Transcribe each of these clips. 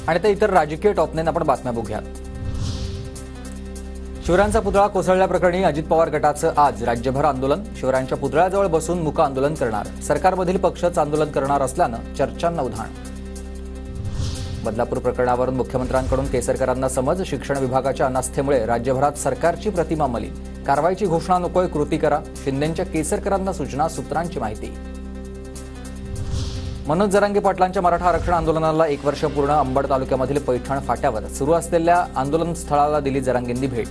आणि ते इतर राजकीय टॉपने आपण बातम्या बघूयात। शिवरायांचा पुतळा कोसळल्याप्रकरणी अजित पवार गटाचं आज राज्यभर आंदोलन। शिवरायांच्या पुतळ्याजवळ बसून मूक आंदोलन करणार, सरकारमधील पक्षच आंदोलन करणार असल्यानं चर्चांना उधाण। बदलापूर प्रकरणावरून मुख्यमंत्र्यांकडून केसरकरांना समज। शिक्षण विभागाच्या अनास्थेमुळे राज्यभरात सरकारची प्रतिमा मलिन। कारवाईची घोषणा नकोय, कृती करा। शिंदेंच्या केसरकरांना सूचना, सूत्रांची माहिती। मनोज जरांगे पाटलांच्या मराठा आरक्षण आंदोलनाला 1 वर्ष पूर्ण। अंबड तालुक्यामधील पैठण फाट्यावर सुरू असलेल्या आंदोलन स्थळाला दिली जरांगेंनी भेट।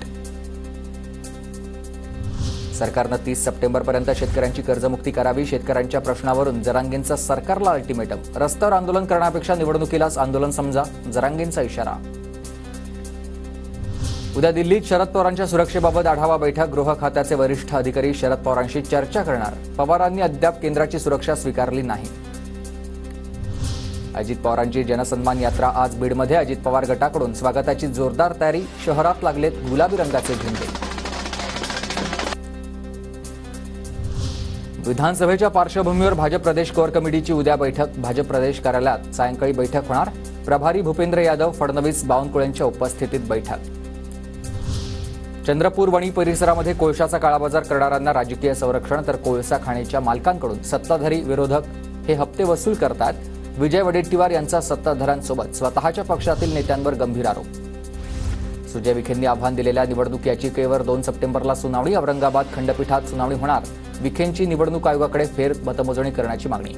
सरकारनं 30 सप्टेंबरपर्यंत शेतकऱ्यांची कर्जमुक्ती करावी। शेतकऱ्यांच्या प्रश्नावरून जरांगेंचा सरकारला अल्टिमेटम। रस्त्यावर आंदोलन करण्यापेक्षा निवडणुकीलाच आंदोलन समजा, जरांगेंचा इशारा। उद्या दिल्लीत शरद पवारांच्या सुरक्षेबाबत आढावा बैठक। गृह खात्याचे वरिष्ठ अधिकारी शरद पवारांशी चर्चा करणार। पवारांनी अद्याप केंद्राची सुरक्षा स्वीकारली नाही। अजित पवारांची जनसन्मान यात्रा आज बीडमध्ये। अजित पवार गटाकडून स्वागताची जोरदार तयारी। शहरात लागलेत गुलाबी रंगाचे झेंडे। विधानसभेच्या पार्श्वभूमीवर भाजप प्रदेश कोर कमिटीची उद्या बैठक। भाजप प्रदेश कार्यालयात सायंकाळी बैठक होणार। प्रभारी भूपेंद्र यादव, फडणवीस, बावनकुळेंच्या उपस्थितीत बैठक। चंद्रपूर वणी परिसरामध्ये कोळशाचा काळाबाजार करणाऱ्यांना राजकीय संरक्षण, तर कोळसा खाणीच्या मालकांकडून सत्ताधारी विरोधक हे हप्ते वसूल करतात। विजय वडेट्टीवार यांचा सत्ताधाऱ्यांसोबत स्वतःच्या पक्षातील नेत्यांवर गंभीर आरोप। सुजय विखेंनी आव्हान दिलेल्या निवडणूक याचिकेवर 2 सप्टेंबरला सुनावणी। औरंगाबाद खंडपीठात सुनावणी होणार। विखेंची निवडणूक आयोगाकडे फेर मतमोजणी करण्याची मागणी।